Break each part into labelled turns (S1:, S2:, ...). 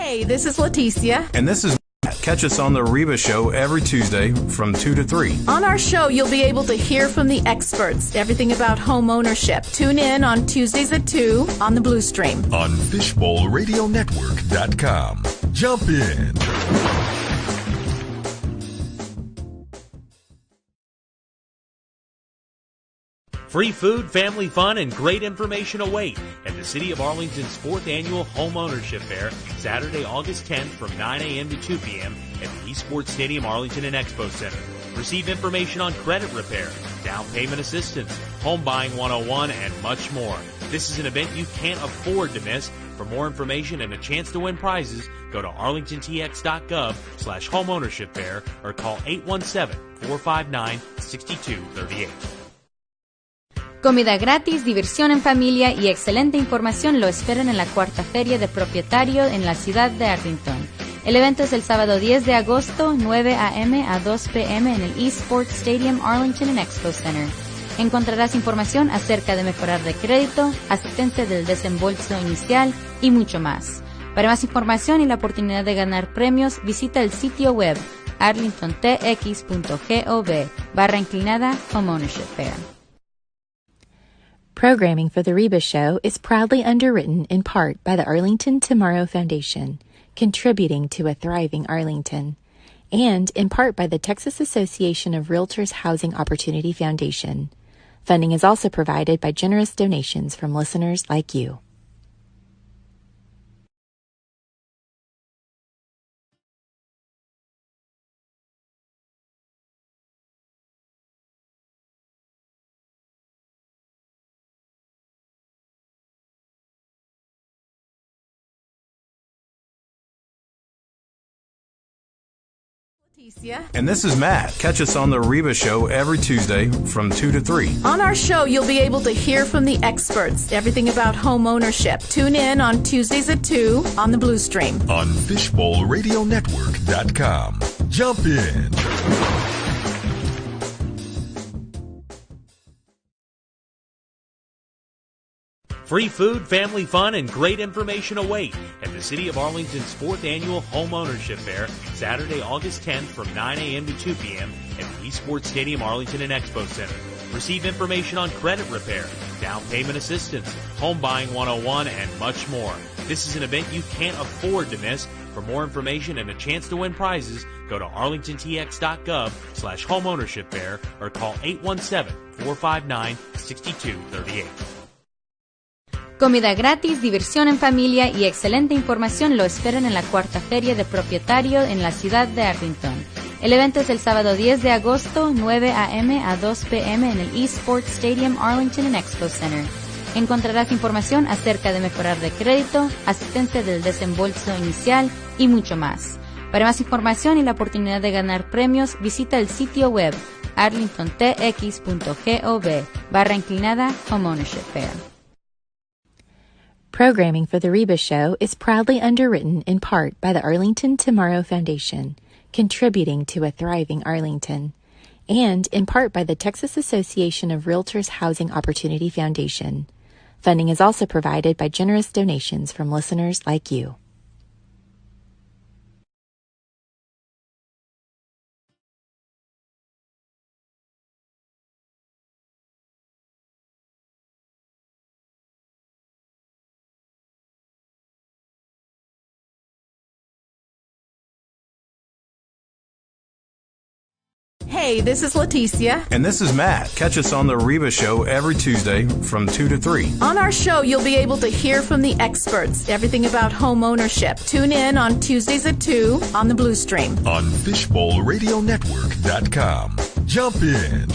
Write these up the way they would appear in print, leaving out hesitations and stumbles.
S1: Hey, this is Leticia.
S2: And this is Matt. Catch us on the HREBA show every Tuesday from 2 to 3.
S1: On our show, you'll be able to hear from the experts, everything about home ownership. Tune in on Tuesdays at 2 on the Blue Stream.
S3: On FishbowlRadioNetwork.com. Jump in.
S4: Free food, family fun, and great information await at the City of Arlington's 4th Annual Home Ownership Fair, Saturday, August 10th from 9 a.m. to 2 p.m. at the Esports Stadium Arlington and Expo Center. Receive information on credit repair, down payment assistance, home buying 101, and much more. This is an event you can't afford to miss. For more information and a chance to win prizes, go to arlingtontx.gov/homeownership fair or call 817-459-6238.
S5: Comida gratis, diversión en familia y excelente información lo esperan en la cuarta feria de propietario en la ciudad de Arlington. El evento es el sábado 10 de agosto, 9 a.m. a 2 p.m. en el Esports Stadium Arlington and Expo Center. Encontrarás información acerca de mejorar de crédito, asistencia del desembolso inicial y mucho más. Para más información y la oportunidad de ganar premios, visita el sitio web arlingtontx.gov/homeownership fair.
S6: Programming for the HREBA show is proudly underwritten in part by the Arlington Tomorrow Foundation, contributing to a thriving Arlington, and in part by the Texas Association of Realtors Housing Opportunity Foundation. Funding is also provided by generous donations from listeners like you.
S1: Leticia.
S2: And this is Matt. Catch us on the HREBA show every Tuesday from 2 to 3.
S1: On our show, you'll be able to hear from the experts, everything about home ownership. Tune in on Tuesdays at 2 on the Blue Stream.
S3: On FishbowlRadioNetwork.com. Jump in.
S4: Free food, family fun, and great information await at the City of Arlington's 4th Annual Home Ownership Fair, Saturday, August 10th from 9 a.m. to 2 p.m. at the Esports Stadium Arlington and Expo Center. Receive information on credit repair, down payment assistance, home buying 101, and much more. This is an event you can't afford to miss. For more information and a chance to win prizes, go to arlingtontx.gov/homeownership fair or call 817-459-6238.
S5: Comida gratis, diversión en familia y excelente información lo esperan en la cuarta feria de propietario en la ciudad de Arlington. El evento es el sábado 10 de agosto, 9 a.m. a 2 p.m. en el Esports Stadium Arlington and Expo Center. Encontrarás información acerca de mejorar de crédito, asistencia del desembolso inicial y mucho más. Para más información y la oportunidad de ganar premios, visita el sitio web arlingtontx.gov/homeownership fair.
S6: Programming for the HREBA show is proudly underwritten in part by the Arlington Tomorrow Foundation, contributing to a thriving Arlington, and in part by the Texas Association of Realtors Housing Opportunity Foundation. Funding is also provided by generous donations from listeners like you.
S1: Hey, this is Leticia.
S2: And this is Matt. Catch us on the HREBA show every Tuesday from 2 to 3.
S1: On our show, you'll be able to hear from the experts, everything about home ownership. Tune in on Tuesdays at 2 on the Blue Stream.
S3: On FishbowlRadioNetwork.com. Jump in.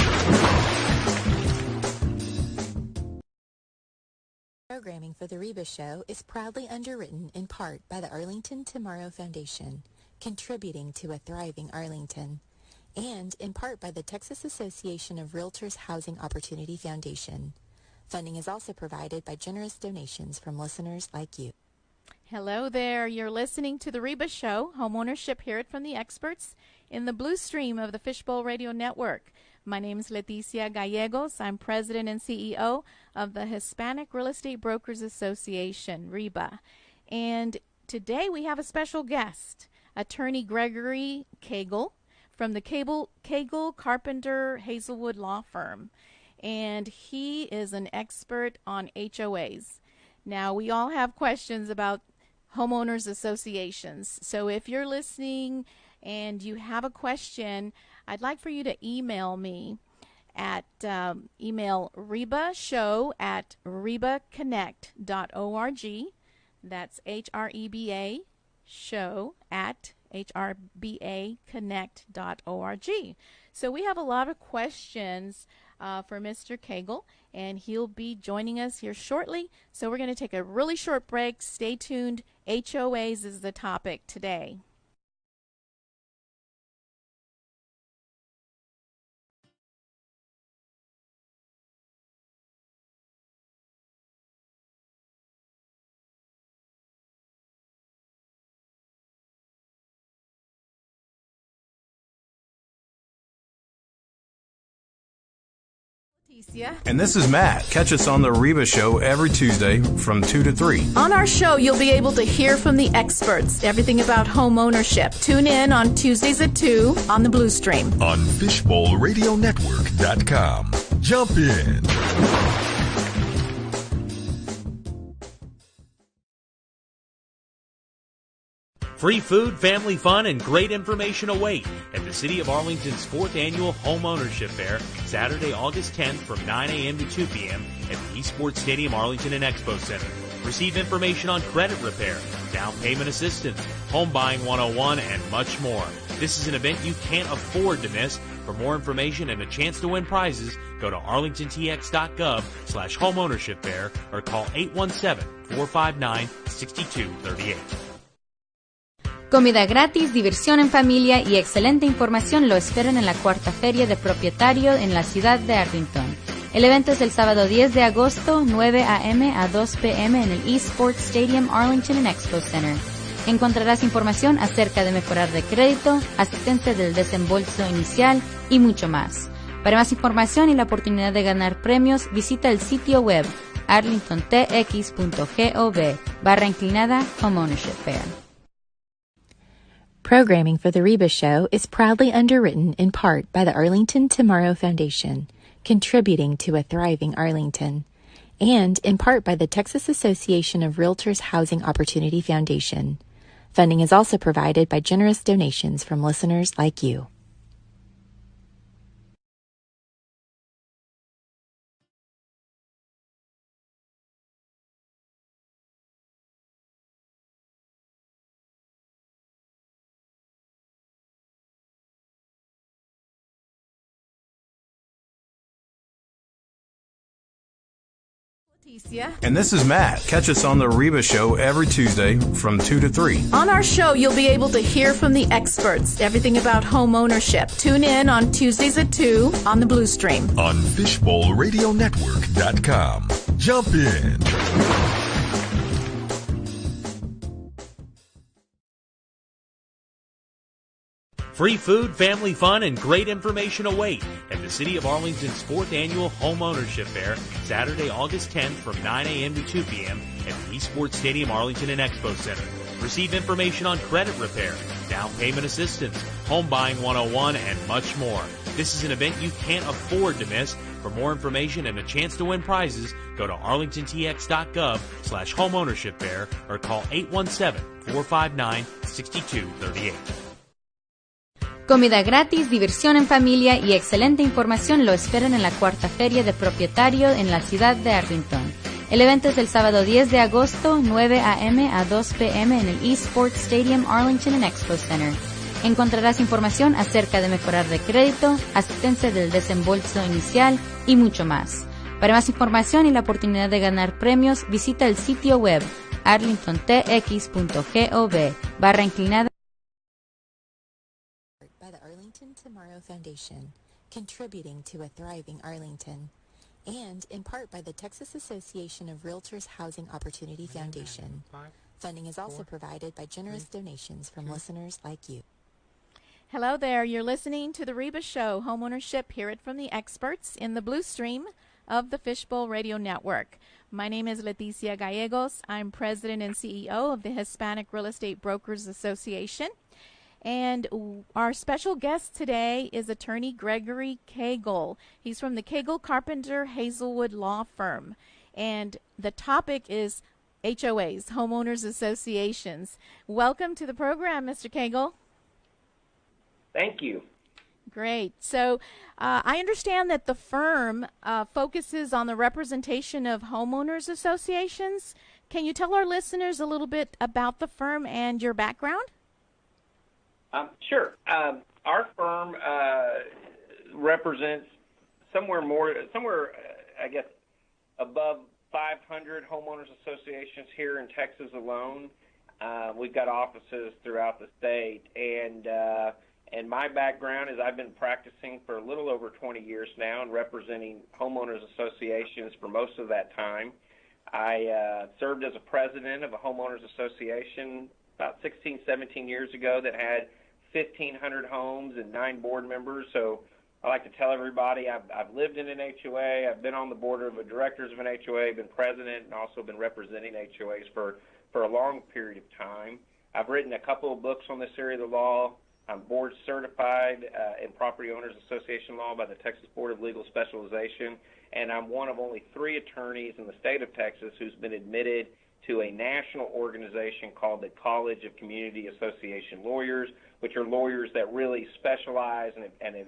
S6: Programming for the HREBA show is proudly underwritten in part by the Arlington Tomorrow Foundation, contributing to a thriving Arlington, and in part by the Texas Association of Realtors Housing Opportunity Foundation. Funding is also provided by generous donations from listeners like you.
S7: Hello there. You're listening to the HREBA show, Homeownership Hear It from the Experts, in the Blue Stream of the Fishbowl Radio Network. My name is Leticia Gallegos. I'm president and CEO of the Hispanic Real Estate Brokers Association, HREBA. And today we have a special guest, attorney Gregory Cagle from the Cagle Carpenter Hazelwood Law Firm. And he is an expert on HOAs. Now, we all have questions about homeowners associations. So if you're listening and you have a question, I'd like for you to email me at email rebaconnect.org. That's HREBA show at hrbaconnect.org. So we have a lot of questions for Mr. Cagle, and he'll be joining us here shortly. So we're going to take a really short break. Stay tuned. HOAs is the topic today.
S2: And this is Matt. Catch us on the HREBA show every Tuesday from 2 to 3.
S1: On our show, you'll be able to hear from the experts, everything about home ownership. Tune in on Tuesdays at 2 on the Blue Stream.
S3: On FishbowlRadioNetwork.com. Jump in.
S4: Free food, family fun, and great information await at the City of Arlington's 4th Annual Home Ownership Fair, Saturday, August 10th from 9 a.m. to 2 p.m. at the Esports Stadium, Arlington and Expo Center. Receive information on credit repair, down payment assistance, home buying 101, and much more. This is an event you can't afford to miss. For more information and a chance to win prizes, go to arlingtontx.gov/homeownership fair or call 817-459-6238.
S5: Comida gratis, diversión en familia y excelente información lo esperan en la cuarta feria de propietario en la ciudad de Arlington. El evento es el sábado 10 de agosto, 9 a.m. a 2 p.m. en el Esports Stadium, Arlington and Expo Center. Encontrarás información acerca de mejorar de crédito, asistencia del desembolso inicial y mucho más. Para más información y la oportunidad de ganar premios, visita el sitio web arlingtontx.gov/homeownership fair.
S6: Programming for the HREBA Show is proudly underwritten in part by the Arlington Tomorrow Foundation, contributing to a thriving Arlington, and in part by the Texas Association of Realtors Housing Opportunity Foundation. Funding is also provided by generous donations from listeners like you.
S2: And this is Matt. Catch us on the HREBA show every Tuesday from 2 to 3.
S1: On our show, you'll be able to hear from the experts, everything about home ownership. Tune in on Tuesdays at 2 on the Blue Stream.
S3: On FishbowlRadioNetwork.com. Jump in.
S4: Free food, family fun, and great information await at the City of Arlington's 4th Annual Home Ownership Fair, Saturday, August 10th from 9 a.m. to 2 p.m. at the Esports Stadium, Arlington and Expo Center. Receive information on credit repair, down payment assistance, home buying 101, and much more. This is an event you can't afford to miss. For more information and a chance to win prizes, go to arlingtontx.gov/homeownership fair or call 817-459-6238.
S5: Comida gratis, diversión en familia y excelente información lo esperan en la cuarta feria de propietario en la ciudad de Arlington. El evento es el sábado 10 de agosto, 9 a.m. a 2 p.m. en el Esports Stadium, Arlington and Expo Center. Encontrarás información acerca de mejorar de crédito, asistencia del desembolso inicial y mucho más. Para más información y la oportunidad de ganar premios, visita el sitio web arlingtontx.gov/.
S6: By the Arlington Tomorrow Foundation, contributing to a thriving Arlington, and in part by the Texas Association of Realtors Housing Opportunity Foundation. Funding is also provided by generous donations from listeners like you.
S7: Hello there. You're listening to the HREBA Show, Homeownership. Hear it from the experts in the Blue Stream. of the Fishbowl Radio Network. My name is Leticia Gallegos. I'm president and CEO of the Hispanic Real Estate Brokers Association. And our special guest today is attorney Gregory Cagle. He's from the Cagle Carpenter Hazelwood Law Firm. And the topic is HOAs, Homeowners Associations. Welcome to the program, Mr. Cagle.
S8: Thank you.
S7: Great. So I understand that the firm focuses on the representation of homeowners associations. Can you tell our listeners a little bit about the firm and your background?
S8: Sure. Our firm represents somewhere, I guess, above 500 homeowners associations here in Texas alone. We've got offices throughout the state, and my background is I've been practicing for a little over 20 years now and representing homeowners associations for most of that time. I served as a president of a homeowners association about 16, 17 years ago that had 1,500 homes and 9 board members. So I like to tell everybody I've lived in an HOA, I've been on the board of directors of an HOA, been president, and also been representing HOAs for a long period of time. I've written a couple of books on this area of the law. I'm board certified in Property Owners Association law by the Texas Board of Legal Specialization, and I'm one of only 3 attorneys in the state of Texas who's been admitted to a national organization called the College of Community Association Lawyers, which are lawyers that really specialize and have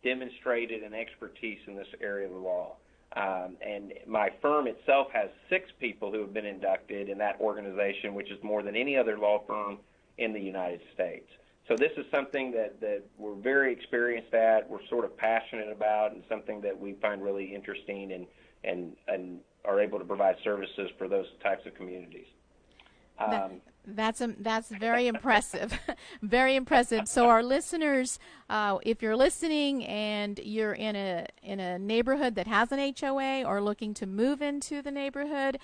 S8: demonstrated an expertise in this area of the law. And my firm itself has 6 people who have been inducted in that organization, which is more than any other law firm in the United States. So this is something that we're very experienced at, we're sort of passionate about, and something that we find really interesting and are able to provide services for those types of communities.
S7: That's very impressive. Very impressive. So our listeners, if you're listening and you're in a neighborhood that has an HOA or looking to move into the neighborhood,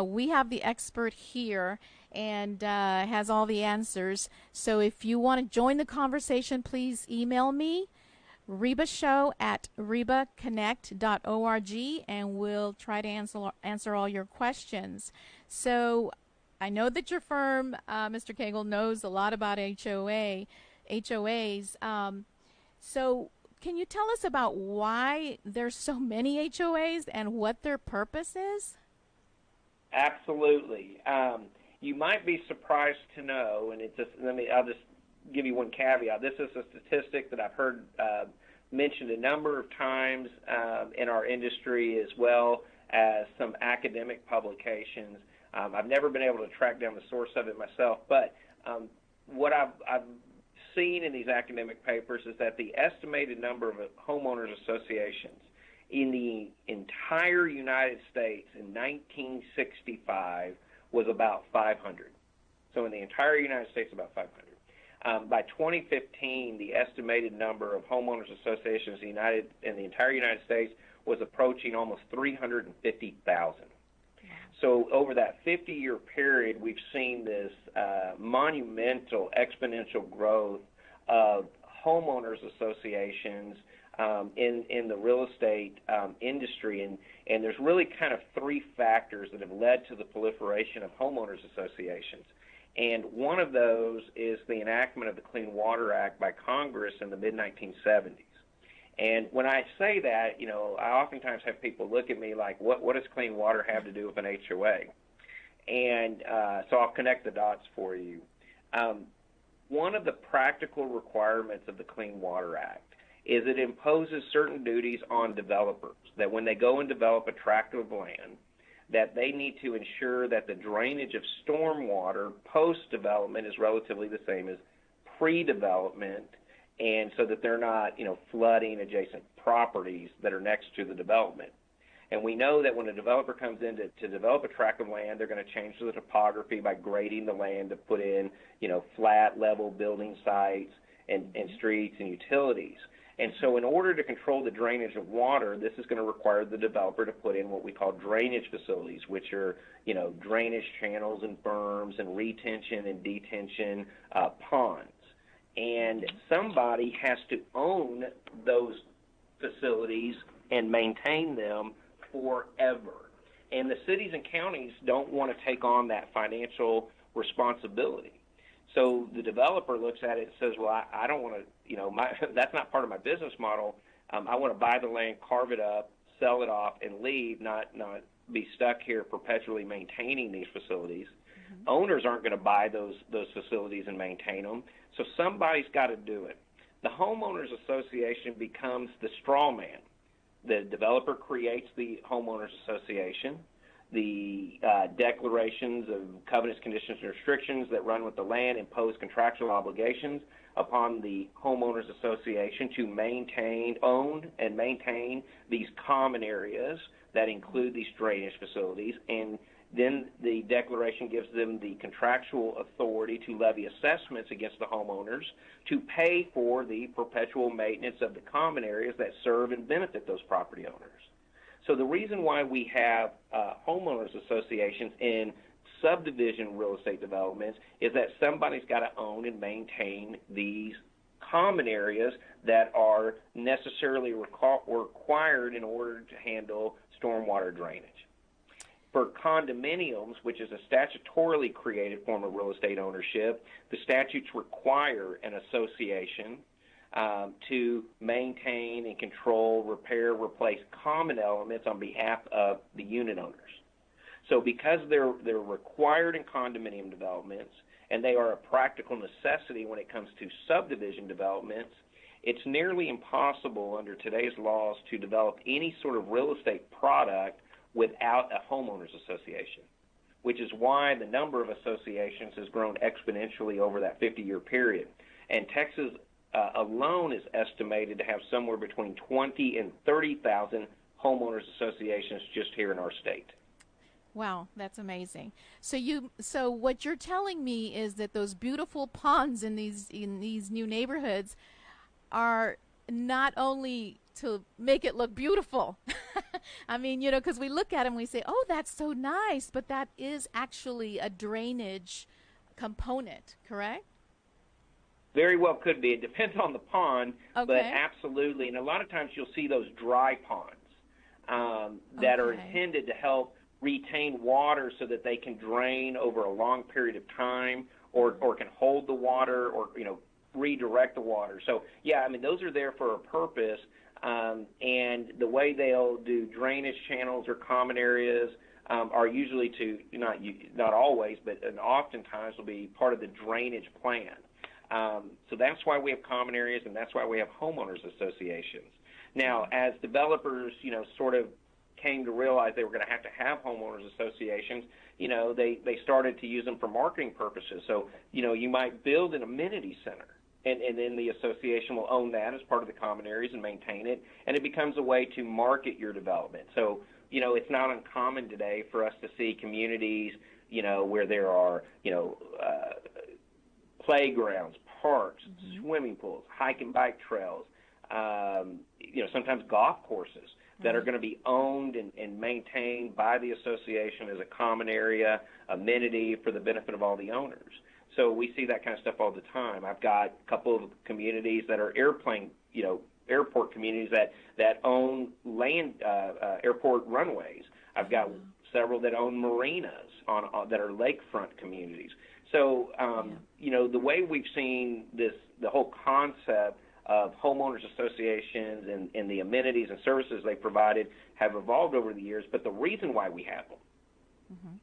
S7: we have the expert here and has all the answers. So if you want to join the conversation, please email me, rebashow@rebaconnect.org, and we'll try to answer all your questions. So I know that your firm, Mr. Cagle, knows a lot about HOAs. So can you tell us about why there's so many HOAs and what their purpose is?
S8: Absolutely. You might be surprised to know, and I'll just give you one caveat. This is a statistic that I've heard mentioned a number of times in our industry, as well as some academic publications. I've never been able to track down the source of it myself, but what I've seen in these academic papers is that the estimated number of homeowners associations in the entire United States in 1965 was about 500. So in the entire United States, about 500. By 2015, the estimated number of homeowners associations in the entire United States was approaching almost 350,000. So over that 50-year period, we've seen this monumental exponential growth of homeowners associations in the real estate industry. And there's really kind of 3 factors that have led to the proliferation of homeowners associations. And one of those is the enactment of the Clean Water Act by Congress in the mid-1970s. And when I say that, I oftentimes have people look at me like, what does clean water have to do with an HOA? And so I'll connect the dots for you. One of the practical requirements of the Clean Water Act is it imposes certain duties on developers that when they go and develop a tract of land, that they need to ensure that the drainage of stormwater post-development is relatively the same as pre-development, and so that they're not, flooding adjacent properties that are next to the development. And we know that when a developer comes in to develop a tract of land, they're going to change the topography by grading the land to put in, flat, level building sites and streets and utilities. And so in order to control the drainage of water, this is going to require the developer to put in what we call drainage facilities, which are, drainage channels and berms and retention and detention ponds. And somebody has to own those facilities and maintain them forever. And the cities and counties don't want to take on that financial responsibility. So the developer looks at it and says, well, I don't want to, that's not part of my business model. I want to buy the land, carve it up, sell it off, and leave, not be stuck here perpetually maintaining these facilities. Mm-hmm. Owners aren't going to buy those facilities and maintain them, so somebody's got to do it. The homeowners association becomes the straw man. The developer creates the homeowners association. The declarations of covenants, conditions, and restrictions that run with the land impose contractual obligations upon the homeowners association to own and maintain these common areas that include these drainage facilities, and then the declaration gives them the contractual authority to levy assessments against the homeowners to pay for the perpetual maintenance of the common areas that serve and benefit those property owners. So the reason why we have homeowners associations in subdivision real estate developments is that somebody's got to own and maintain these common areas that are necessarily required in order to handle stormwater drainage. For condominiums, which is a statutorily created form of real estate ownership, the statutes require an association to maintain and control, repair, replace common elements on behalf of the unit owners. So because they're required in condominium developments and they are a practical necessity when it comes to subdivision developments, it's nearly impossible under today's laws to develop any sort of real estate product without a homeowners association, which is why the number of associations has grown exponentially over that 50-year period. And Texas alone is estimated to have somewhere between 20 and 30,000 homeowners associations just here in our state.
S7: Wow, that's amazing. So what you're telling me is that those beautiful ponds in these new neighborhoods are not only to make it look beautiful. I mean, because we look at them and we say, "Oh, that's so nice," but that is actually a drainage component, correct?
S8: Very well could be. It depends on the pond,
S7: okay.
S8: But absolutely. And a lot of times you'll see those dry ponds that are intended to help retain water so that they can drain over a long period of time or can hold the water or, redirect the water. So, yeah, I mean, those are there for a purpose. And the way they'll do drainage channels or common areas are usually to, not always, but oftentimes will be part of the drainage plan. So that's why we have common areas, and that's why we have homeowners associations. Now, as developers, sort of came to realize they were going to have homeowners associations, they started to use them for marketing purposes. So, you might build an amenity center, and then the association will own that as part of the common areas and maintain it, and it becomes a way to market your development. So, it's not uncommon today for us to see communities, where there are, playgrounds, parks, swimming pools, hike and bike trails, sometimes golf courses that are going to be owned and maintained by the association as a common area, amenity for the benefit of all the owners. So we see that kind of stuff all the time. I've got a couple of communities that are airport communities that own land, airport runways. I've got several that own marinas that are lakefront communities. So, the way we've seen the whole concept of homeowners associations and the amenities and services they provided have evolved over the years, but the reason why we have them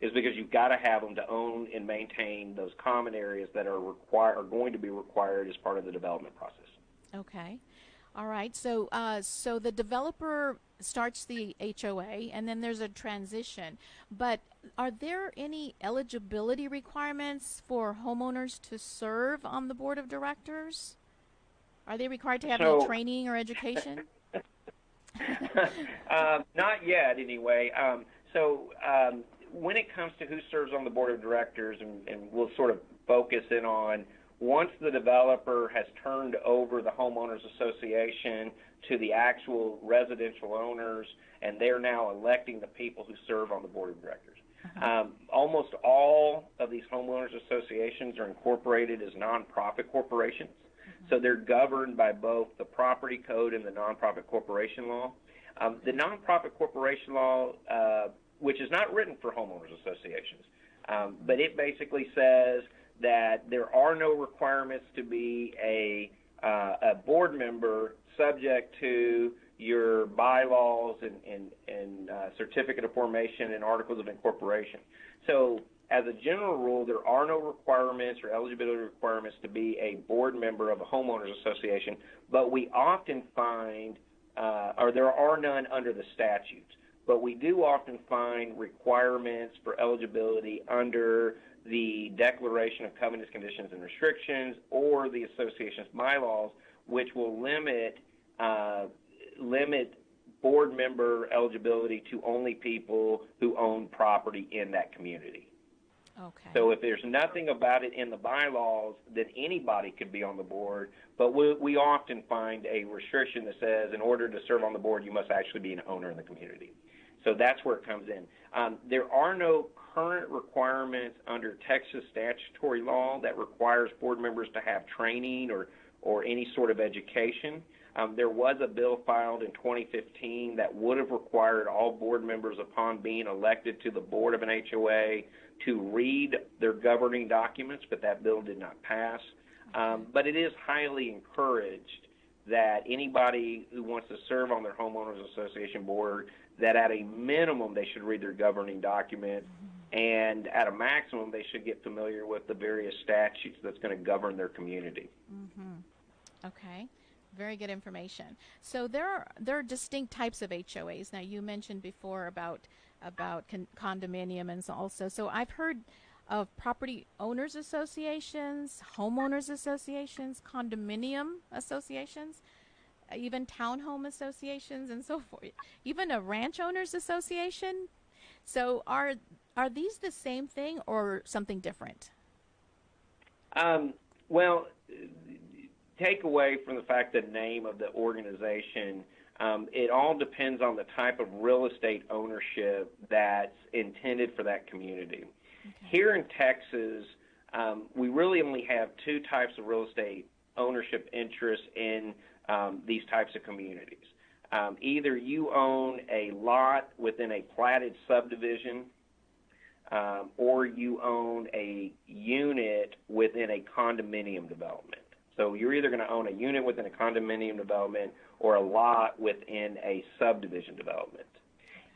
S8: is because you've got to have them to own and maintain those common areas that are going to be required as part of the development process.
S7: Okay. All right. So the developer starts the HOA, and then there's a transition. But are there any eligibility requirements for homeowners to serve on the board of directors? Are they required to have any training or education?
S8: Not yet, anyway. When it comes to who serves on the board of directors, and we'll sort of focus in on once the developer has turned over the homeowners association to the actual residential owners, and they're now electing the people who serve on the board of directors. Almost all of these homeowners associations are incorporated as nonprofit corporations, so they're governed by both the property code and the nonprofit corporation law. The nonprofit corporation law, which is not written for homeowners associations, but it basically says that there are no requirements to be a board member subject to your bylaws and certificate of formation and articles of incorporation. So as a general rule, there are no requirements or eligibility requirements to be a board member of a homeowners association, but we often find, or there are none under the statutes, but we do often find requirements for eligibility under the Declaration of Covenants, Conditions, and Restrictions or the association's bylaws, which will limit board member eligibility to only people who own property in that community.
S7: Okay.
S8: So if there's nothing about it in the bylaws, then anybody could be on the board, but we often find a restriction that says in order to serve on the board, you must actually be an owner in the community. So that's where it comes in. There are no current requirements under Texas statutory law that requires board members to have training or any sort of education. There was a bill filed in 2015 that would have required all board members upon being elected to the board of an HOA to read their governing documents, but that bill did not pass. But it is highly encouraged that anybody who wants to serve on their homeowners association board, that at a minimum they should read their governing documents, and at a maximum they should get familiar with the various statutes that's going to govern their community.
S7: Okay. Very good information. So there are distinct types of HOAs. Now, you mentioned before about condominiums also. So I've heard of property owners associations, homeowners associations, condominium associations, even townhome associations, and so forth. Even a ranch owners association. So are these the same thing or something different?
S8: Well, take away from the fact the name of the organization, it all depends on the type of real estate ownership that's intended for that community. Okay. Here in Texas, we really only have two types of real estate ownership interests in these types of communities. Either you own a lot within a platted subdivision, or you own a unit within a condominium development. So you're either going to own a unit within a condominium development or a lot within a subdivision development.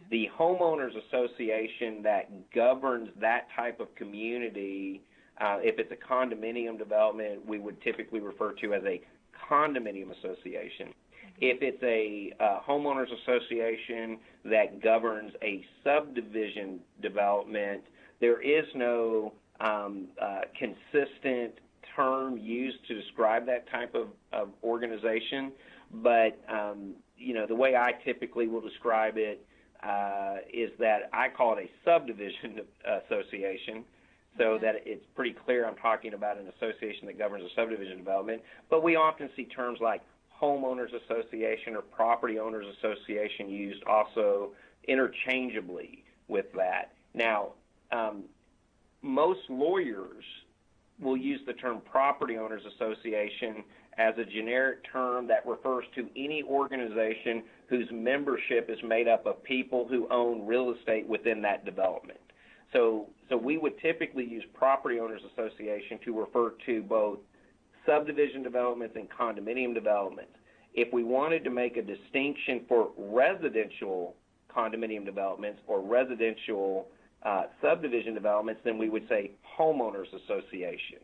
S8: The homeowners association that governs that type of community, if it's a condominium development, we would typically refer to as a condominium association. If it's a homeowners association that governs a subdivision development, there is no consistent term used to describe that type of organization, but the way I typically will describe it is that I call it a subdivision association, so that it's pretty clear I'm talking about an association that governs a subdivision development. But we often see terms like homeowners association or property owners association used also interchangeably with that. Now, most lawyers will use the term property owners association as a generic term that refers to any organization whose membership is made up of people who own real estate within that development. So we would typically use property owners association to refer to both subdivision developments and condominium developments. If we wanted to make a distinction for residential condominium developments or residential subdivision developments, then we would say homeowners association.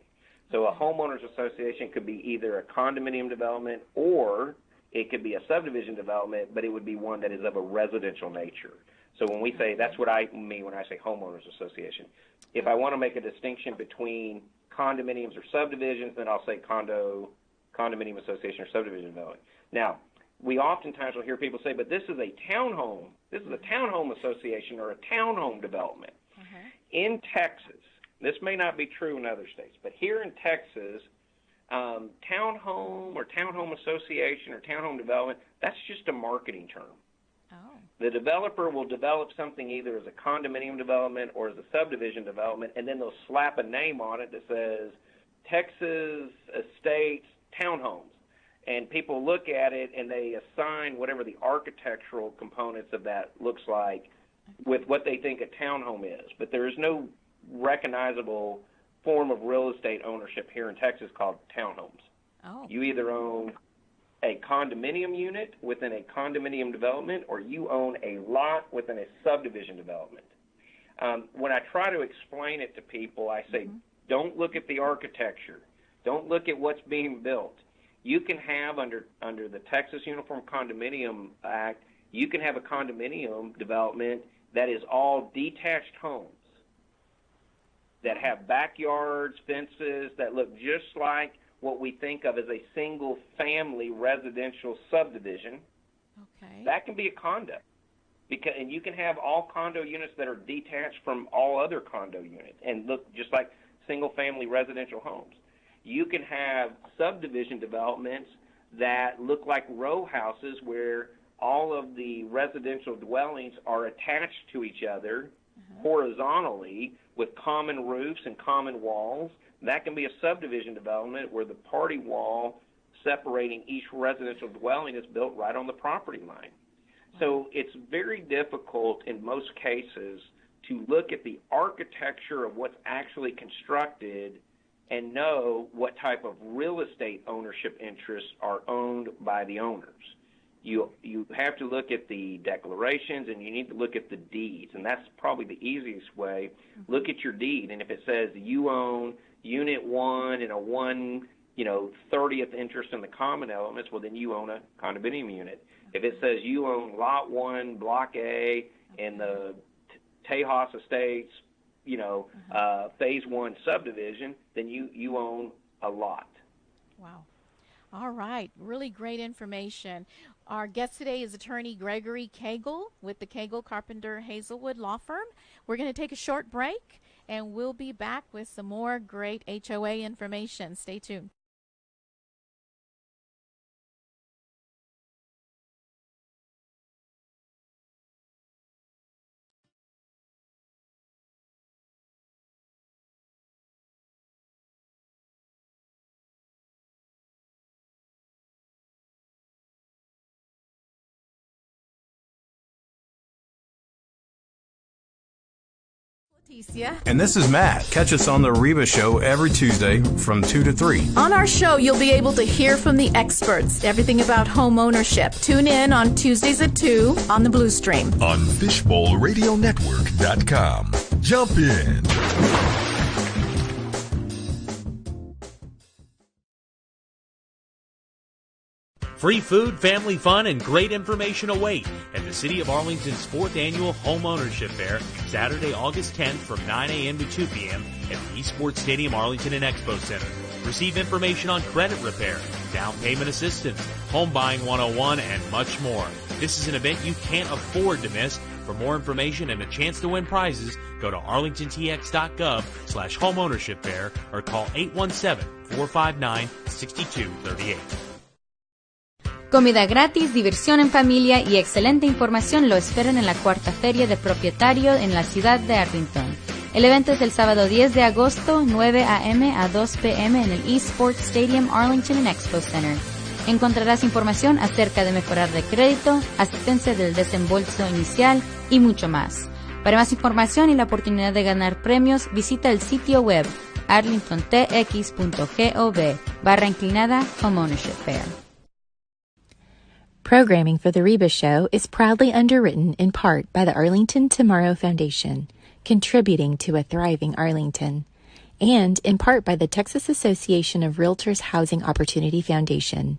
S8: So a homeowners association could be either a condominium development or it could be a subdivision development, but it would be one that is of a residential nature. So when we say, that's what I mean when I say homeowners association. If I want to make a distinction between condominiums or subdivisions, then I'll say condominium association or subdivision development. Now, we oftentimes will hear people say, but this is a townhome. This is a townhome association or a townhome development. In Texas, this may not be true in other states, but here in Texas, townhome or townhome association or townhome development, that's just a marketing term. The developer will develop something either as a condominium development or as a subdivision development, and then they'll slap a name on it that says Texas Estates Townhomes. And people look at it and they assign whatever the architectural components of that looks like with what they think a townhome is. But there is no recognizable form of real estate ownership here in Texas called townhomes.
S7: Oh.
S8: You either own a condominium unit within a condominium development, or you own a lot within a subdivision development. When I try to explain it to people, I say, don't look at the architecture. Don't look at what's being built. You can have, under the Texas Uniform Condominium Act, you can have a condominium development that is all detached homes that have backyards, fences, that look just like what we think of as a single-family residential subdivision.
S7: Okay.
S8: That can be a condo. And you can have all condo units that are detached from all other condo units and look just like single-family residential homes. You can have subdivision developments that look like row houses where all of the residential dwellings are attached to each other horizontally with common roofs and common walls. That can be a subdivision development where the party wall separating each residential dwelling is built right on the property line. So it's very difficult in most cases to look at the architecture of what's actually constructed and know what type of real estate ownership interests are owned by the owners. You have to look at the declarations, and you need to look at the deeds, and that's probably the easiest way. Look at your deed, and if it says you own Unit 1 and a 1/30th interest in the common elements, well, then you own a condominium unit. If it says you own Lot 1, Block A, and the Tejas Estates, Phase 1 subdivision, then you own a lot.
S7: Wow. All right. Really great information. Our guest today is attorney Gregory Cagle with the Cagle Carpenter Hazelwood Law Firm. We're going to take a short break, and we'll be back with some more great HOA information. Stay tuned.
S2: And this is Matt. Catch us on the HREBA show every Tuesday from 2 to 3.
S1: On our show, you'll be able to hear from the experts, everything about home ownership. Tune in on Tuesdays at 2 on the Blue Stream.
S3: On FishbowlRadioNetwork.com. Jump in.
S4: Free food, family fun, and great information await at the City of Arlington's 4th Annual Home Ownership Fair, Saturday, August 10th from 9 a.m. to 2 p.m. at the East Sports Stadium, Arlington and Expo Center. Receive information on credit repair, down payment assistance, home buying 101, and much more. This is an event you can't afford to miss. For more information and a chance to win prizes, go to arlingtontx.gov/homeownershipfair or call 817-459-6238.
S5: Comida gratis, diversión en familia y excelente información lo esperan en la cuarta feria de propietario en la ciudad de Arlington. El evento es el sábado 10 de agosto, 9 a.m. a 2 p.m. en el East Sports Stadium, Arlington and Expo Center. Encontrarás información acerca de mejorar de crédito, asistencia del desembolso inicial y mucho más. Para más información y la oportunidad de ganar premios, visita el sitio web arlingtontx.gov/homeownership fair.
S6: Programming for the HREBA show is proudly underwritten in part by the Arlington Tomorrow Foundation, contributing to a thriving Arlington, and in part by the Texas Association of Realtors Housing Opportunity Foundation.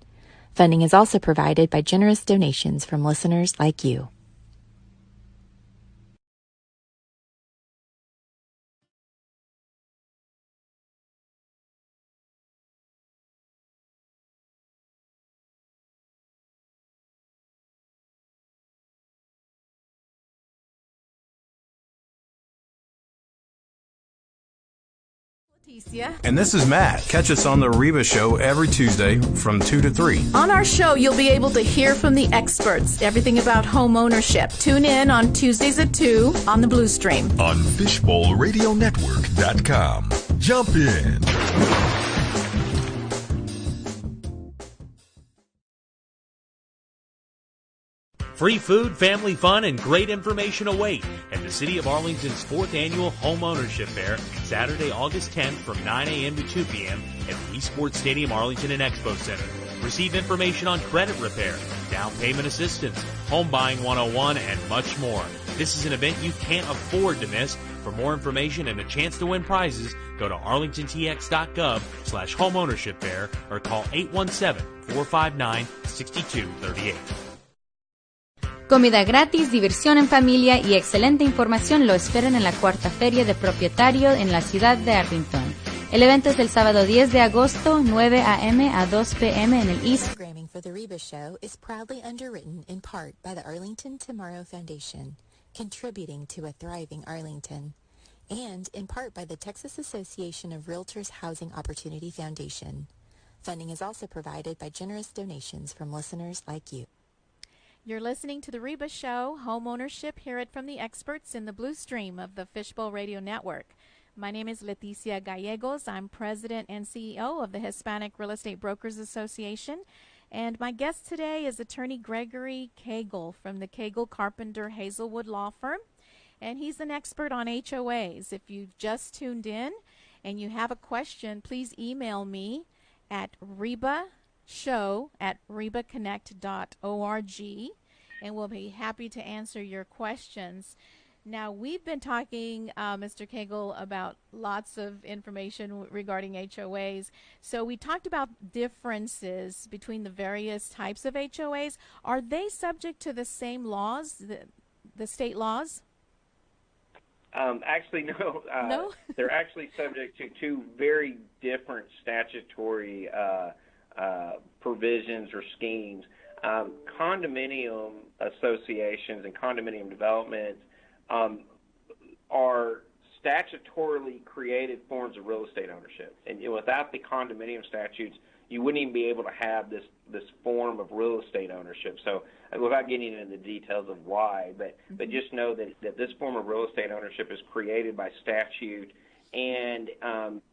S6: Funding is also provided by generous donations from listeners like you.
S2: And this is Matt. Catch us on the HREBA show every Tuesday from 2 to 3.
S1: On our show, you'll be able to hear from the experts, everything about home ownership. Tune in on Tuesdays at 2 on the Blue Stream.
S3: On FishbowlRadioNetwork.com. Jump in.
S4: Free food, family fun, and great information await at the City of Arlington's 4th Annual Home Ownership Fair, Saturday, August 10th from 9 a.m. to 2 p.m. at the Esports Stadium, Arlington and Expo Center. Receive information on credit repair, down payment assistance, home buying 101, and much more. This is an event you can't afford to miss. For more information and a chance to win prizes, go to arlingtontx.gov/homeownership fair or call 817-459-6238.
S5: Comida gratis, diversión en familia y excelente información lo esperan en la cuarta feria de propietario en la ciudad de Arlington. El evento es el sábado 10 de agosto, 9 a.m. a 2 p.m. en el East.
S6: Programming for the REBA Show is proudly underwritten in part by the Arlington Tomorrow Foundation, contributing to a thriving Arlington, and in part by the Texas Association of Realtors Housing Opportunity Foundation. Funding is also provided by generous donations from listeners like you.
S7: You're listening to the REBA Show, home ownership. Hear it from the experts in the Blue Stream of the Fishbowl Radio Network. My name is Leticia Gallegos. I'm president and CEO of the Hispanic Real Estate Brokers Association. And my guest today is attorney Gregory Cagle from the Cagle Carpenter Hazelwood Law Firm. And he's an expert on HOAs. If you've just tuned in and you have a question, please email me at rebashow@rebaconnect.org, and we'll be happy to answer your questions. Now, we've been talking, Mr. Cagle, about lots of information regarding HOAs. So we talked about differences between the various types of HOAs. Are they subject to the same laws, the state laws?
S8: Actually, no.
S7: No?
S8: They're actually subject to two very different statutory provisions or schemes. Condominium associations and condominium developments are statutorily created forms of real estate ownership. And without the condominium statutes, you wouldn't even be able to have this form of real estate ownership. So without getting into the details of why, but just know that this form of real estate ownership is created by statute. And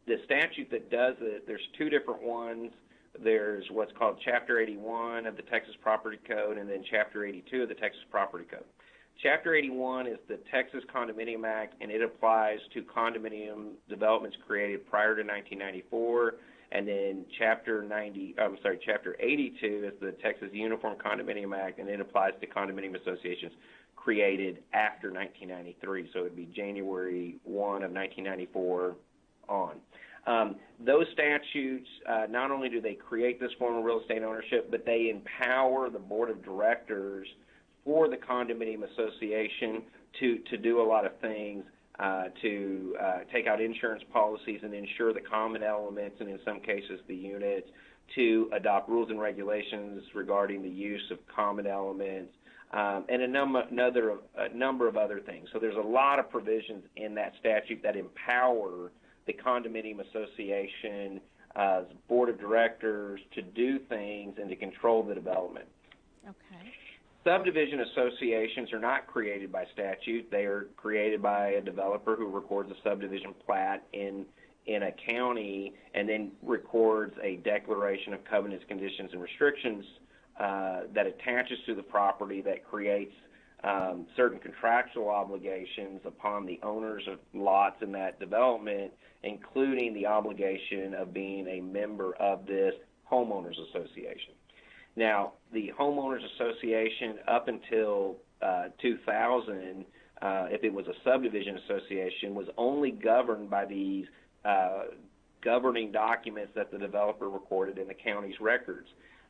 S8: the statute that does it, there's two different ones. There's what's called Chapter 81 of the Texas Property Code and then Chapter 82 of the Texas Property Code. Chapter 81 is the Texas Condominium Act, and it applies to condominium developments created prior to 1994. And then Chapter 82 is the Texas Uniform Condominium Act, and it applies to condominium associations created after 1993. So it would be January 1 of 1994 on. Those statutes, not only do they create this form of real estate ownership, but they empower the board of directors for the condominium association to do a lot of things, to take out insurance policies and insure the common elements, and in some cases the units, to adopt rules and regulations regarding the use of common elements, and a number of other things. So there's a lot of provisions in that statute that empower the condominium association board of directors to do things and to control the development.
S7: Okay.
S8: Subdivision associations are not created by statute. They are created by a developer who records a subdivision plat in a county and then records a declaration of covenants, conditions, and restrictions that attaches to the property that creates certain contractual obligations upon the owners of lots in that development, including the obligation of being a member of this homeowners association. Now, the homeowners association up until 2000, if it was a subdivision association, was only governed by these governing documents that the developer recorded in the county's records.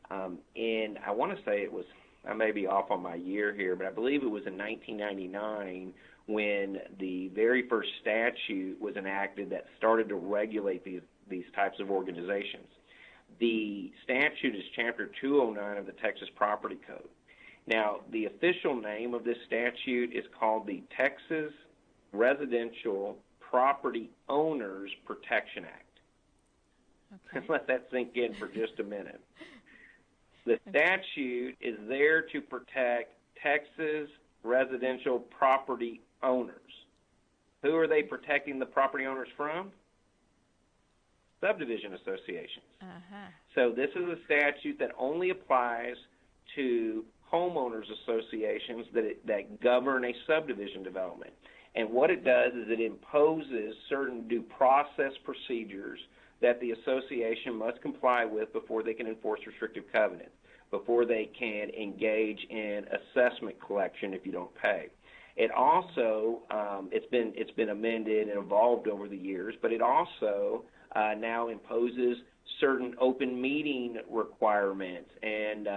S8: And I want to say it was, I may be off on my year here, but I believe it was in 1999 when the very first statute was enacted that started to regulate these types of organizations. The statute is Chapter 209 of the Texas Property Code. Now, the official name of this statute is called the Texas Residential Property Owners Protection Act. Okay. Let that sink in for just a minute. The statute is there to protect Texas residential property owners. Who are they protecting the property owners from? Subdivision associations. So this is a statute that only applies to homeowners associations that govern a subdivision development. And what it does is it imposes certain due process procedures that the association must comply with before they can enforce restrictive covenants, before they can engage in assessment collection if you don't pay. It also, it's been amended and evolved over the years, but it also now imposes certain open meeting requirements and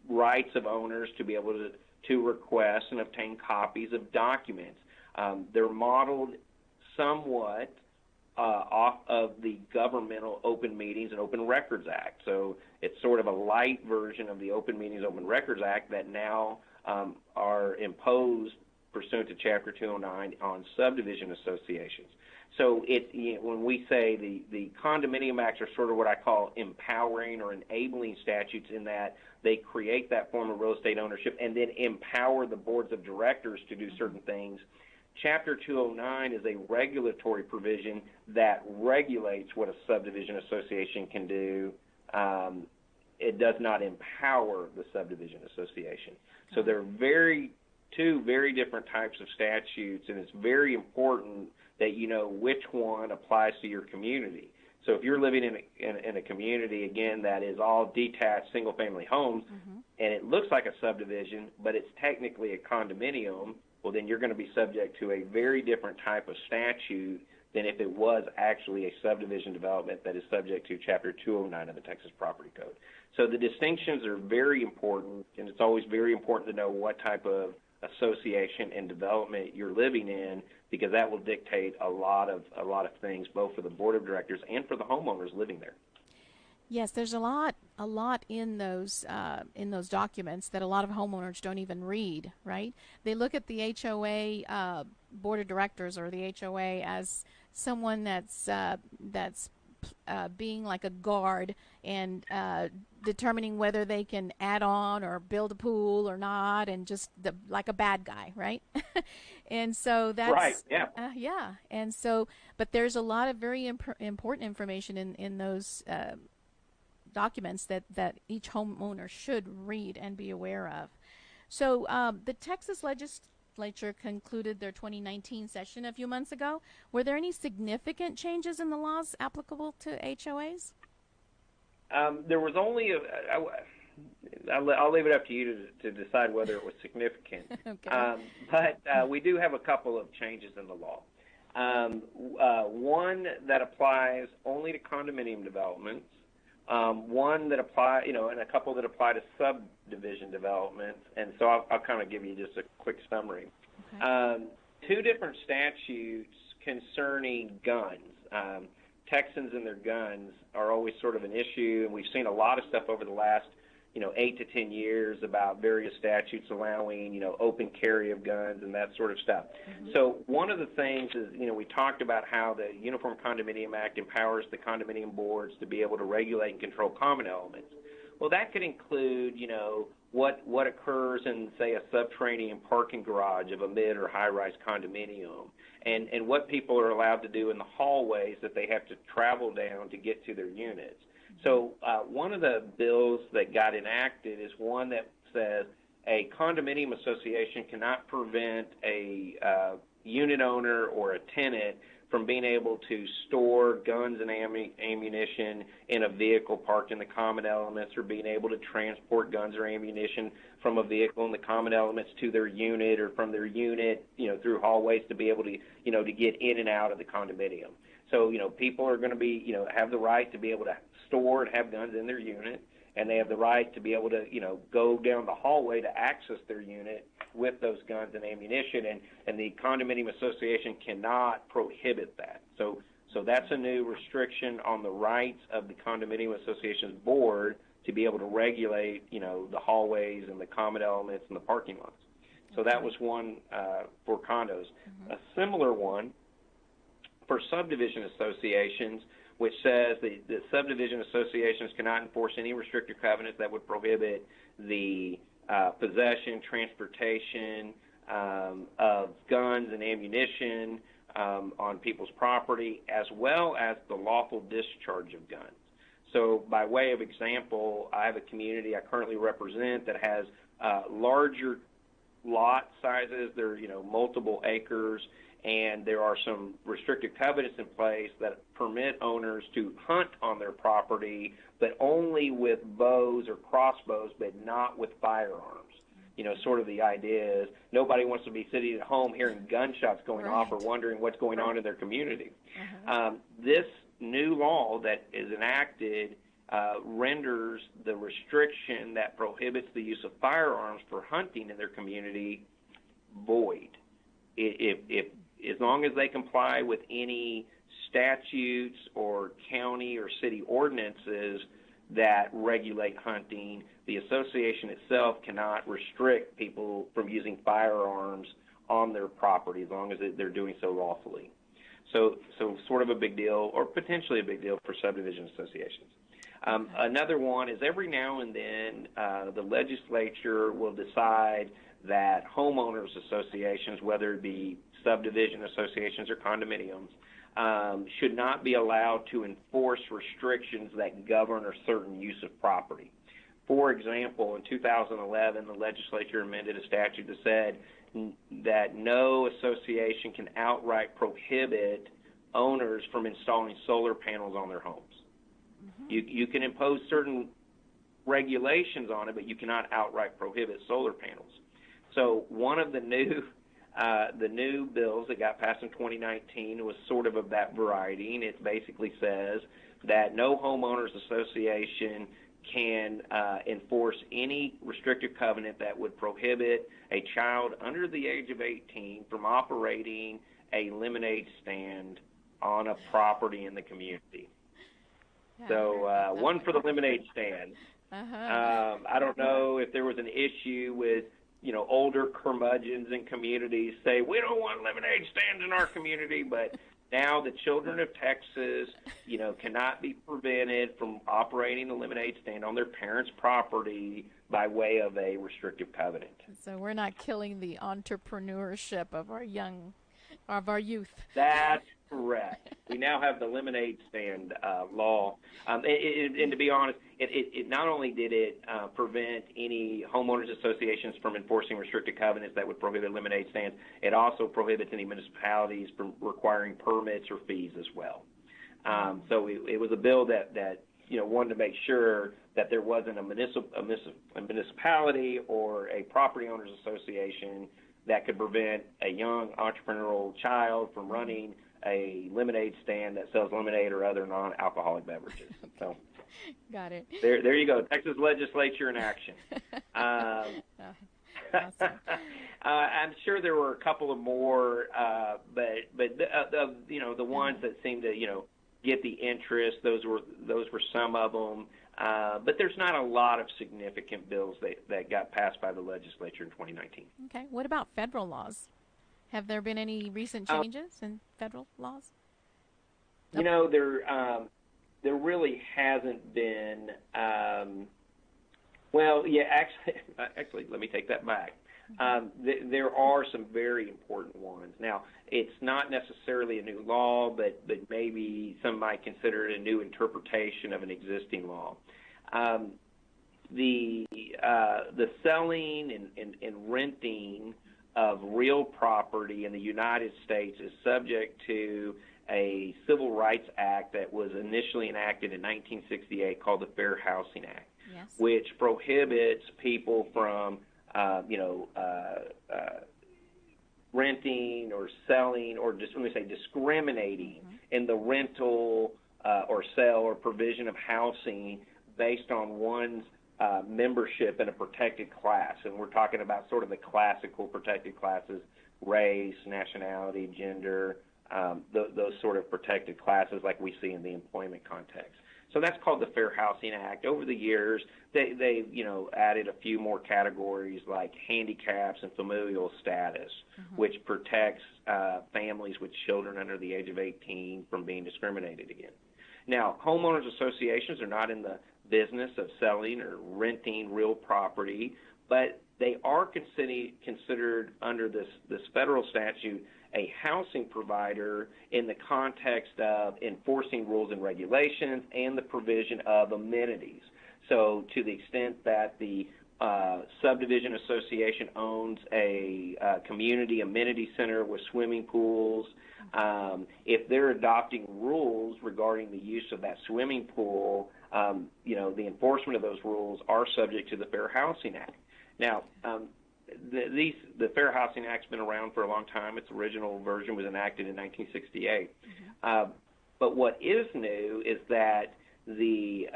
S8: rights of owners to be able to request and obtain copies of documents. They're modeled somewhat off of the Governmental Open Meetings and Open Records Act. So it's sort of a light version of the Open Meetings Open Records Act that now are imposed pursuant to Chapter 209 on subdivision associations. So when we say the condominium acts are sort of what I call empowering or enabling statutes, in that they create that form of real estate ownership and then empower the boards of directors to do certain things. Chapter 209 is a regulatory provision that regulates what a subdivision association can do. It does not empower the subdivision association. So they're two very different types of statutes, and it's very important that you know which one applies to your community. So if you're living in a community, again, that is all detached single-family homes, and it looks like a subdivision, but it's technically a condominium, well, then you're going to be subject to a very different type of statute than if it was actually a subdivision development that is subject to Chapter 209 of the Texas Property Code. So the distinctions are very important, and it's always very important to know what type of association and development you're living in, because that will dictate a lot of things, both for the board of directors and for the homeowners living there.
S7: Yes, there's a lot in those documents that a lot of homeowners don't even read. Right? They look at the HOA board of directors or the HOA as someone that's being like a guard and determining whether they can add on or build a pool or not, and just like a bad guy, right? And so that's
S8: right. Yeah.
S7: Yeah. And so, but there's a lot of very important information in those documents that each homeowner should read and be aware of. So the Texas legislature concluded their 2019 session a few months ago. Were there any significant changes in the laws applicable to HOAs?
S8: There was only I'll leave it up to you to decide whether it was significant.
S7: Okay.
S8: But we do have a couple of changes in the law. One that applies only to condominium developments. One that apply, and a couple that apply to subdivision developments. And so I'll kind of give you just a quick summary. Okay. Two different statutes concerning guns. Texans and their guns are always sort of an issue, and we've seen a lot of stuff over the last 8 to 10 years about various statutes allowing, open carry of guns and that sort of stuff. So one of the things is, we talked about how the Uniform Condominium Act empowers the condominium boards to be able to regulate and control common elements. Well, that could include, what occurs in, say, a subterranean parking garage of a mid or high-rise condominium, and what people are allowed to do in the hallways that they have to travel down to get to their units. So one of the bills that got enacted is one that says a condominium association cannot prevent a unit owner or a tenant from being able to store guns and ammunition in a vehicle parked in the common elements, or being able to transport guns or ammunition from a vehicle in the common elements to their unit, or from their unit, through hallways to be able to, to get in and out of the condominium. So, people are going to be, have the right to be able to store and have guns in their unit, and they have the right to be able to, go down the hallway to access their unit with those guns and ammunition, and the condominium association cannot prohibit that. So that's a new restriction on the rights of the condominium association's board to be able to regulate, the hallways and the common elements and the parking lots. So that was one for condos. A similar one for subdivision associations, which says the subdivision associations cannot enforce any restrictive covenants that would prohibit the possession, transportation of guns and ammunition on people's property, as well as the lawful discharge of guns. So by way of example, I have a community I currently represent that has larger lot sizes. They're, multiple acres, and there are some restrictive covenants in place that permit owners to hunt on their property, but only with bows or crossbows, but not with firearms. Sort of the idea is nobody wants to be sitting at home hearing gunshots going off or wondering what's going on in their community. This new law that is enacted renders the restriction that prohibits the use of firearms for hunting in their community void. If as long as they comply with any statutes or county or city ordinances that regulate hunting, the association itself cannot restrict people from using firearms on their property as long as they're doing so lawfully. So sort of a big deal, or potentially a big deal for subdivision associations. Another one is every now and then the legislature will decide that homeowners associations, whether it be subdivision associations or condominiums, should not be allowed to enforce restrictions that govern a certain use of property. For example, in 2011, the legislature amended a statute that said that no association can outright prohibit owners from installing solar panels on their homes. You can impose certain regulations on it, but you cannot outright prohibit solar panels. So one of the new bills that got passed in 2019 was sort of that variety, and it basically says that no homeowners association can enforce any restrictive covenant that would prohibit a child under the age of 18 from operating a lemonade stand on a property in the community. So one for the lemonade stand. I don't know if there was an issue with, older curmudgeons in communities say, we don't want lemonade stands in our community, but now the children of Texas, cannot be prevented from operating a lemonade stand on their parents' property by way of a restrictive covenant.
S7: So we're not killing the entrepreneurship of our youth.
S8: That's correct. We now have the lemonade stand law. And to be honest, it not only did it prevent any homeowners associations from enforcing restricted covenants that would prohibit lemonade stands, it also prohibits any municipalities from requiring permits or fees as well. So it was a bill that wanted to make sure that there wasn't a municipality or a property owners association that could prevent a young entrepreneurial child from running a lemonade stand that sells lemonade or other non-alcoholic beverages. So,
S7: got it.
S8: There you go, Texas legislature in action.
S7: Awesome.
S8: I'm sure there were a couple of more, but the ones that seemed to get the interest, those were some of them. But there's not a lot of significant bills that got passed by the legislature in 2019.
S7: Okay. What about federal laws? Have there been any recent changes in federal laws?
S8: There really hasn't been. Actually, let me take that back. There are some very important ones. Now, it's not necessarily a new law, but maybe some might consider it a new interpretation of an existing law. The selling and renting of real property in the United States is subject to a Civil Rights Act that was initially enacted in 1968 called the Fair Housing Act, which prohibits people from renting or selling or discriminating in the rental or sale or provision of housing based on one's membership in a protected class. And we're talking about sort of the classical protected classes, race, nationality, gender, those sort of protected classes like we see in the employment context. So that's called the Fair Housing Act. Over the years, they've added a few more categories like handicaps and familial status, which protects families with children under the age of 18 from being discriminated against. Now, homeowners associations are not in the business of selling or renting real property, but they are considered under this federal statute a housing provider in the context of enforcing rules and regulations and the provision of amenities. So to the extent that the subdivision association owns a community amenity center with swimming pools, if they're adopting rules regarding the use of that swimming pool, the enforcement of those rules are subject to the Fair Housing Act. Now, the Fair Housing Act's been around for a long time. Its original version was enacted in 1968. But what is new is that the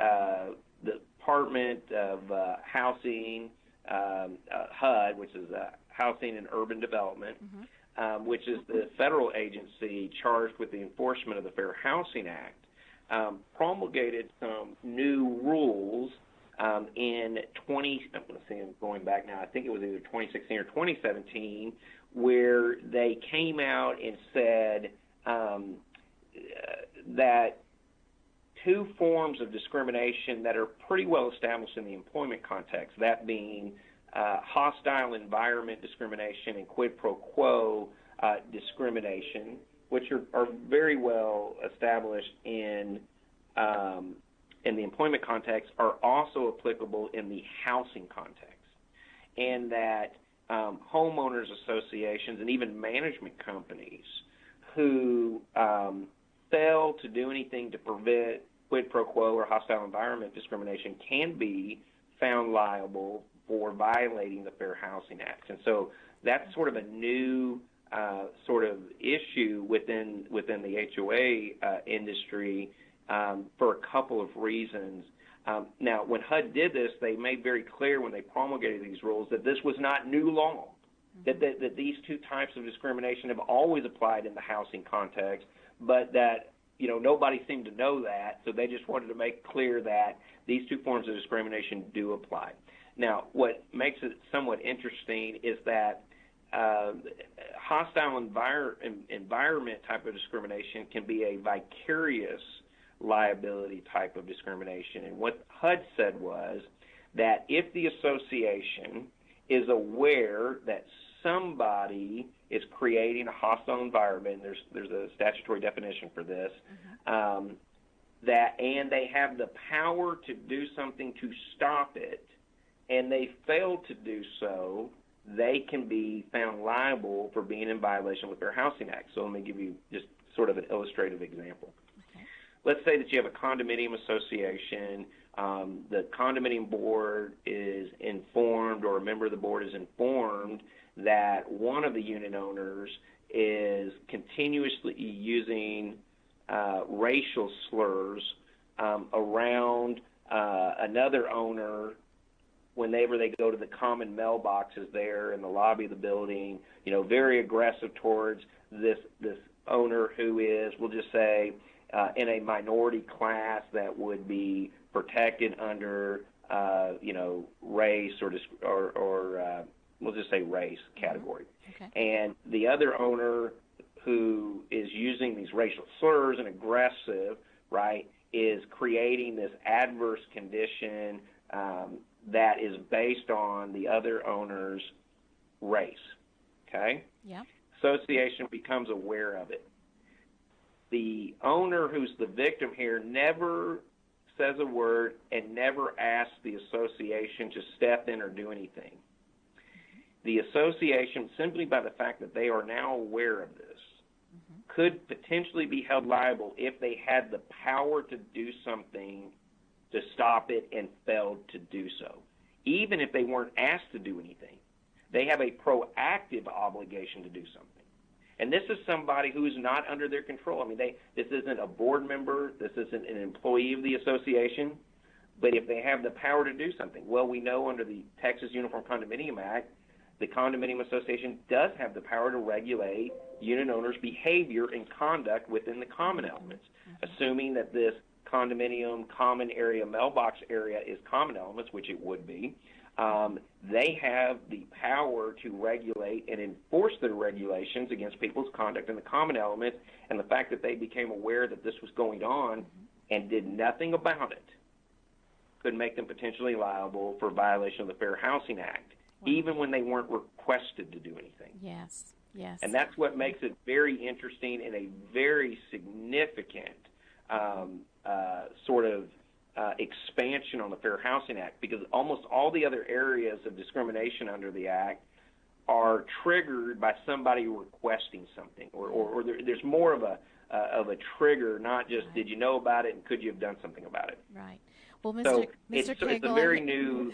S8: Department of Housing, HUD, which is Housing and Urban Development, which is the federal agency charged with the enforcement of the Fair Housing Act, promulgated some new rules in going back now, I think it was either 2016 or 2017, where they came out and said that two forms of discrimination that are pretty well established in the employment context, that being hostile environment discrimination and quid pro quo discrimination, which are very well established in the employment context, are also applicable in the housing context, and that homeowners associations and even management companies who fail to do anything to prevent quid pro quo or hostile environment discrimination can be found liable for violating the Fair Housing Act. And so that's sort of a new sort of issue within the HOA industry for a couple of reasons. Now, when HUD did this, they made very clear when they promulgated these rules that this was not new law, that these two types of discrimination have always applied in the housing context, but that nobody seemed to know that, so they just wanted to make clear that these two forms of discrimination do apply. Now, what makes it somewhat interesting is that hostile environment type of discrimination can be a vicarious liability type of discrimination. And what HUD said was that if the association is aware that somebody is creating a hostile environment, there's a statutory definition for this, and they have the power to do something to stop it, and they fail to do so, they can be found liable for being in violation with the Fair Housing Act. So let me give you just sort of an illustrative example. Okay. Let's say that you have a condominium association. The condominium board is informed, or a member of the board is informed, that one of the unit owners is continuously using racial slurs around another owner whenever they go to the common mailboxes there in the lobby of the building, very aggressive towards this owner who is, we'll just say, in a minority class that would be protected under, race or we'll just say race category. Okay. And the other owner who is using these racial slurs and aggressive, right, is creating this adverse condition that is based on the other owner's race. Okay? Yeah. Association becomes aware of it. The owner who's the victim here never says a word and never asks the association to step in or do anything. The association, simply by the fact that they are now aware of this, could potentially be held liable if they had the power to do something to stop it and failed to do so. Even if they weren't asked to do anything, they have a proactive obligation to do something. And this is somebody who is not under their control. I mean, this isn't a board member, this isn't an employee of the association, but if they have the power to do something, well, we know under the Texas Uniform Condominium Act, the condominium association does have the power to regulate unit owners' behavior and conduct within the common elements, assuming that this condominium common area mailbox area is common elements, which it would be. They have the power to regulate and enforce their regulations against people's conduct in the common elements, and the fact that they became aware that this was going on and did nothing about it could make them potentially liable for violation of the Fair Housing Act, even when they weren't requested to do anything.
S7: Yes. Yes.
S8: And that's what makes it very interesting and a very significant sort of expansion on the Fair Housing Act, because almost all the other areas of discrimination under the Act are triggered by somebody requesting something, or there's more of a trigger, not just did you know about it and could you have done something about it.
S7: Right. Well,
S8: So
S7: Mr. Cagle,
S8: it's a very new.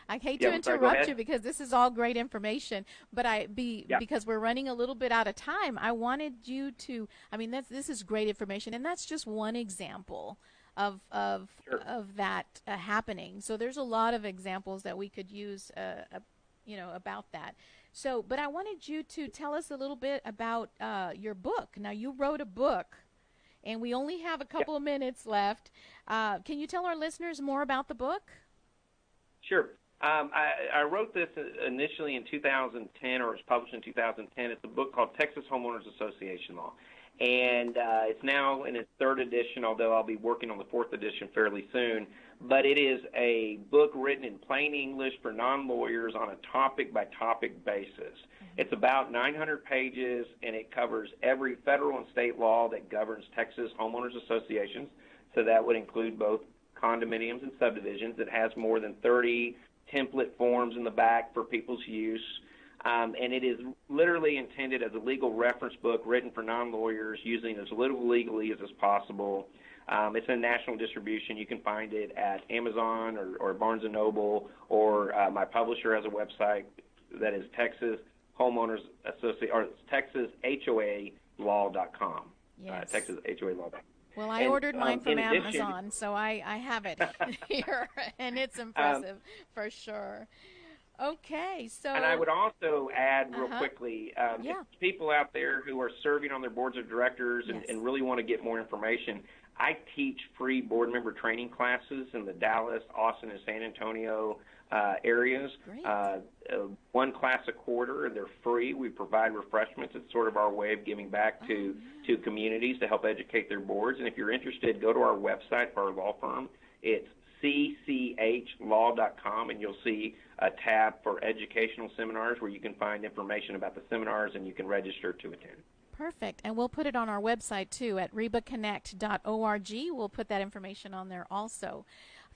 S7: I hate to interrupt you because this is all great information, but because we're running a little bit out of time, I wanted you to. I mean, this is great information, and that's just one example of that happening. So there's a lot of examples that we could use, about that. So, but I wanted you to tell us a little bit about your book. Now, you wrote a book, and we only have a couple of minutes left. Can you tell our listeners more about the book? Sure.
S8: I wrote this initially in 2010, or it was published in 2010. It's a book called Texas Homeowners Association Law. And it's now in its third edition, although I'll be working on the fourth edition fairly soon. But it is a book written in plain English for non-lawyers on a topic-by-topic basis. Mm-hmm. It's about 900 pages, and it covers every federal and state law that governs Texas homeowners associations. So that would include both condominiums and subdivisions. It has more than 30 template forms in the back for people's use. And it is literally intended as a legal reference book written for non-lawyers, using as little legalese as possible. It's in national distribution. You can find it at Amazon or Barnes & Noble, or my publisher has a website that is Texas Homeowners Association, or Texas HOA Law.com.
S7: Yes.
S8: Texas HOA Law.com.
S7: Well, I ordered mine from Amazon, so I have it here, and it's impressive for sure. Okay, so...
S8: And I would also add real quickly, people out there who are serving on their boards of directors and really want to get more information, I teach free board member training classes in the Dallas, Austin, and San Antonio areas.
S7: Great.
S8: One class a quarter, and they're free. We provide refreshments. It's sort of our way of giving back to communities to help educate their boards. And if you're interested, go to our website for our law firm. It's cchlaw.com, and you'll see a tab for educational seminars where you can find information about the seminars and you can register to attend.
S7: Perfect. And we'll put it on our website, too, at rebaconnect.org. We'll put that information on there also.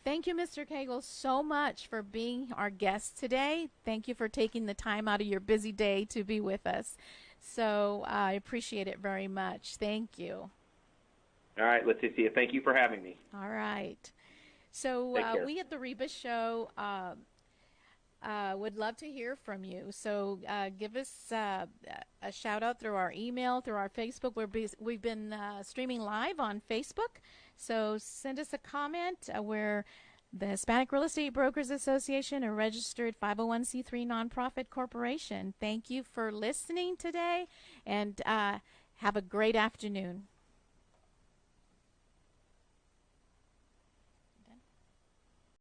S7: Thank you, Mr. Cagle, so much for being our guest today. Thank you for taking the time out of your busy day to be with us. So I appreciate it very much. Thank you.
S8: All right, Leticia, thank you for having me.
S7: All right. So we at the REBA Show would love to hear from you. So give us a shout-out through our email, through our Facebook. We've been streaming live on Facebook. So send us a comment. We're the Hispanic Real Estate Brokers Association, a registered 501c3 nonprofit corporation. Thank you for listening today, and have a great afternoon.